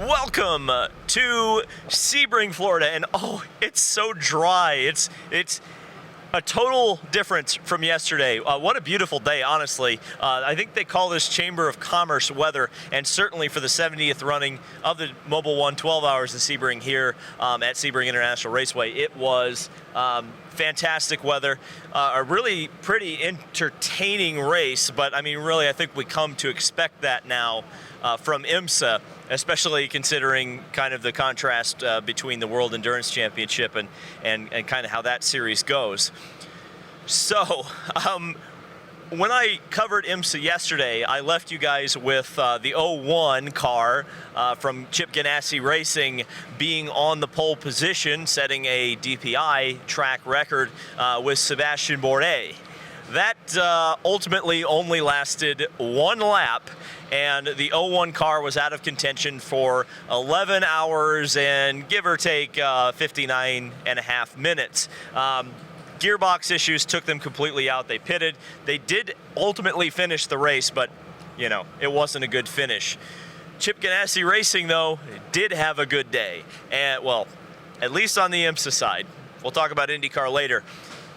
Welcome to Sebring, Florida, and oh, it's so dry. It's a total difference from yesterday. What a beautiful day, honestly. I think they call this Chamber of Commerce weather, and certainly for the 70th running of the Mobil 1 12 Hours in Sebring here at Sebring International Raceway, it was fantastic weather. A really pretty entertaining race, but I mean, really, I think we come to expect that now from IMSA, especially considering kind of the contrast between the World Endurance Championship and kind of how that series goes. So, when I covered IMSA yesterday, I left you guys with the 01 car from Chip Ganassi Racing being on the pole position, setting a DPI track record with Sebastian Bourdais. That ultimately only lasted one lap, and the 01 car was out of contention for 11 hours and give or take 59 and a half minutes. Gearbox issues took them completely out. They pitted. They did ultimately finish the race, but, you know, it wasn't a good finish. Chip Ganassi Racing, though, did have a good day. And, well, at least on the IMSA side. We'll talk about IndyCar later.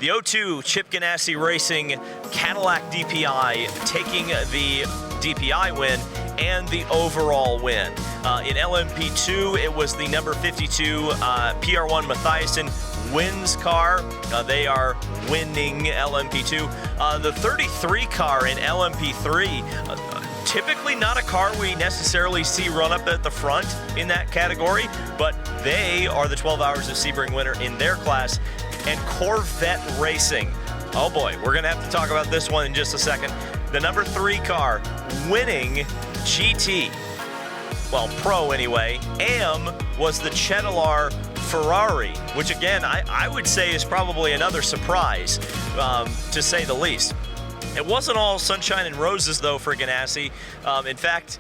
The 02 Chip Ganassi Racing Cadillac DPI taking the DPI win and the overall win. In LMP2, it was the number 52 PR1 Mathiasen wins car. They are winning LMP2. The 33 car in LMP3, typically not a car we necessarily see run up at the front in that category, but they are the 12 Hours of Sebring winner in their class. And Corvette Racing. Oh boy, we're gonna have to talk about this one in just a second. The number 3 car winning GT. Well, Pro anyway. AM was the Cedilar Ferrari, which again, I would say is probably another surprise, to say the least. It wasn't all sunshine and roses though for Ganassi. In fact,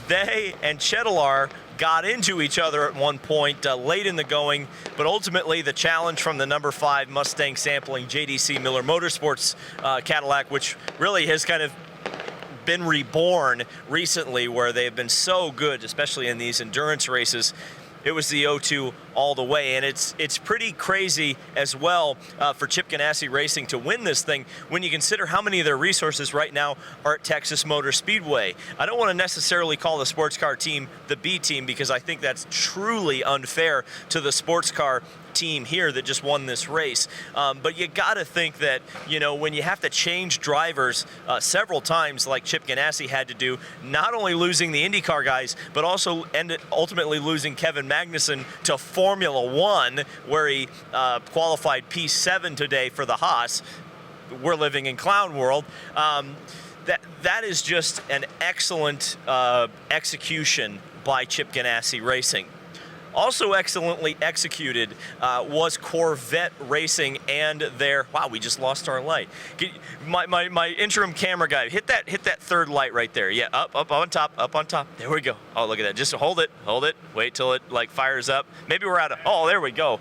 they and Cedilar got into each other at one point late in the going, but ultimately the challenge from the number 5 Mustang sampling JDC Miller Motorsports Cadillac, which really has kind of been reborn recently, where they've been so good, especially in these endurance races. It was the 02 all the way, and it's pretty crazy as well for Chip Ganassi Racing to win this thing when you consider how many of their resources right now are at Texas Motor Speedway. I don't want to necessarily call the sports car team the B team, because I think that's truly unfair to the sports car team here that just won this race. But you got to think that, you know, when you have to change drivers several times like Chip Ganassi had to do, not only losing the IndyCar guys, but also ultimately losing Kevin Magnussen to Formula One, where he qualified P7 today for the Haas. We're living in clown world. That is just an excellent execution by Chip Ganassi Racing. Also excellently executed was Corvette Racing and their, wow, we just lost our light. My interim camera guy, hit that third light right there. Yeah, up on top. There we go. Oh, look at that. Just hold it. Wait till it like fires up. Maybe we're out of, oh, there we go.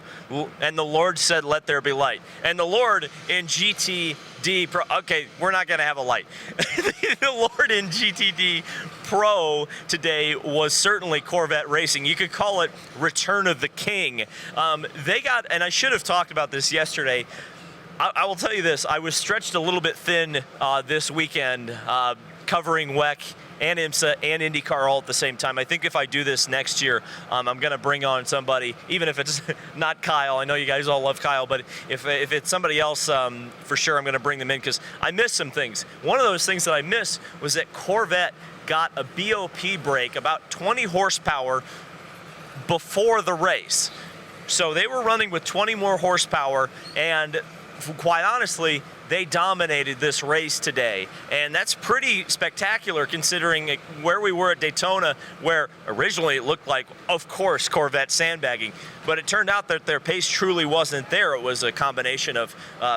And the Lord said, let there be light. And the Lord in GTD Pro, okay, we're not gonna have a light. The Lord in GTD Pro today was certainly Corvette Racing. You could call it Return of the King. They got, and I should have talked about this yesterday, I will tell you this, I was stretched a little bit thin this weekend covering WEC and IMSA and IndyCar all at the same time. I think if I do this next year, I'm going to bring on somebody, even if it's not Kyle. I know you guys all love Kyle, but if it's somebody else, for sure I'm going to bring them in, because I missed some things. One of those things that I missed was that Corvette got a BOP brake, about 20 horsepower, before the race. So they were running with 20 more horsepower, and quite honestly, they dominated this race today. And that's pretty spectacular considering where we were at Daytona, where originally it looked like, of course, Corvette sandbagging. But it turned out that their pace truly wasn't there. It was a combination of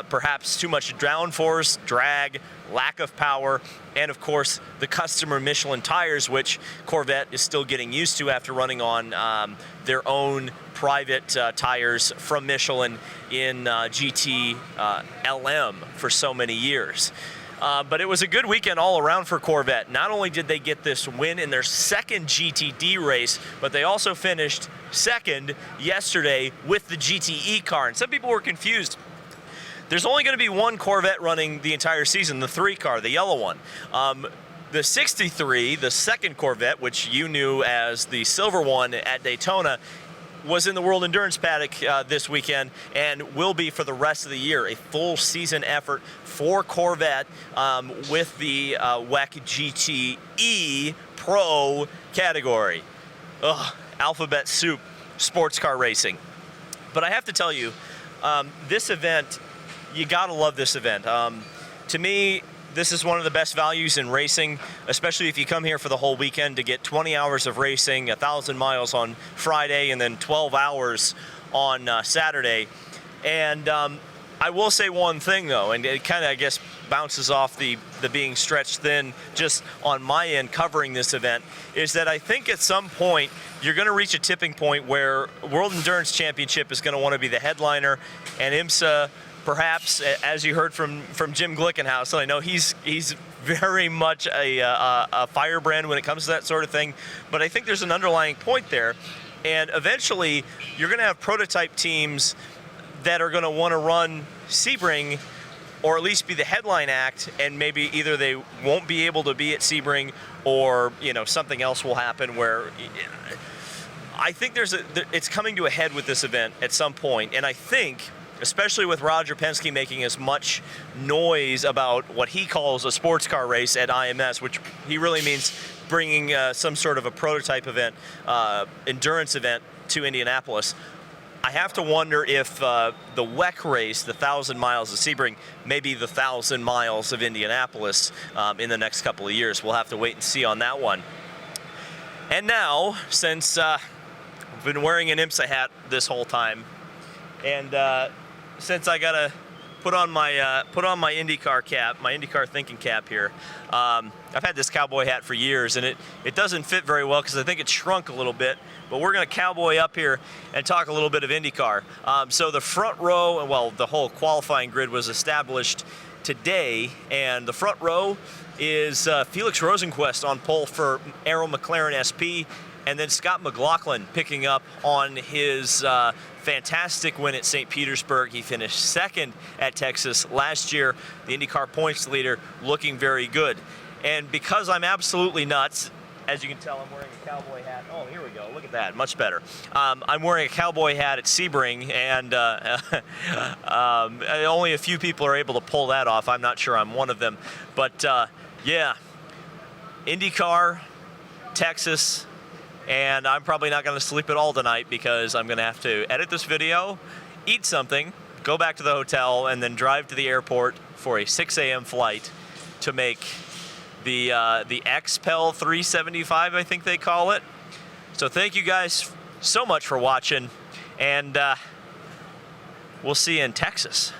perhaps too much downforce, drag, lack of power, and of course the customer Michelin tires, which Corvette is still getting used to after running on their own private tires from Michelin in GT LM for so many years. But it was a good weekend all around for Corvette. Not only did they get this win in their second GTD race, but they also finished second yesterday with the GTE car. And some people were confused. There's only going to be one Corvette running the entire season, the 3 car, the yellow one. The 63, the second Corvette, which you knew as the silver one at Daytona, was in the World Endurance Paddock this weekend and will be for the rest of the year. A full season effort for Corvette with the WEC GTE Pro category. Ugh, alphabet soup, sports car racing. But I have to tell you, this event, you gotta love this event. To me, this is one of the best values in racing, especially if you come here for the whole weekend to get 20 hours of racing, 1,000 miles on Friday, and then 12 hours on Saturday. And I will say one thing, though, and it kind of, I guess, bounces off the being stretched thin just on my end covering this event, is that I think at some point you're going to reach a tipping point where World Endurance Championship is going to want to be the headliner, and IMSA, perhaps, as you heard from Jim Glickenhaus, I know he's very much a firebrand when it comes to that sort of thing, but I think there's an underlying point there, and eventually you're going to have prototype teams that are going to want to run Sebring, or at least be the headline act, and maybe either they won't be able to be at Sebring, or something else will happen where I think it's coming to a head with this event at some point, and I think, especially with Roger Penske making as much noise about what he calls a sports car race at IMS, which he really means bringing some sort of a prototype event, endurance event to Indianapolis. I have to wonder if the WEC race, the 1,000 miles of Sebring, may be the 1,000 miles of Indianapolis in the next couple of years. We'll have to wait and see on that one. And now, since I've been wearing an IMSA hat this whole time, and since I gotta put on my IndyCar cap, my IndyCar thinking cap here, I've had this cowboy hat for years, and it doesn't fit very well because I think it shrunk a little bit. But we're gonna cowboy up here and talk a little bit of IndyCar. So the front row, well, the whole qualifying grid was established today, and the front row is Felix Rosenquist on pole for Arrow McLaren SP, and then Scott McLaughlin picking up on his fantastic win at St. Petersburg. He finished second at Texas last year. The IndyCar points leader, looking very good. And because I'm absolutely nuts, as you can tell, I'm wearing a cowboy hat. Oh, here we go. Look at that. Much better. I'm wearing a cowboy hat at Sebring, and only a few people are able to pull that off. I'm not sure I'm one of them. But, yeah, IndyCar, Texas, and I'm probably not going to sleep at all tonight because I'm going to have to edit this video, eat something, go back to the hotel, and then drive to the airport for a 6 a.m. flight to make the XPEL 375, I think they call it. So thank you guys so much for watching, and we'll see you in Texas.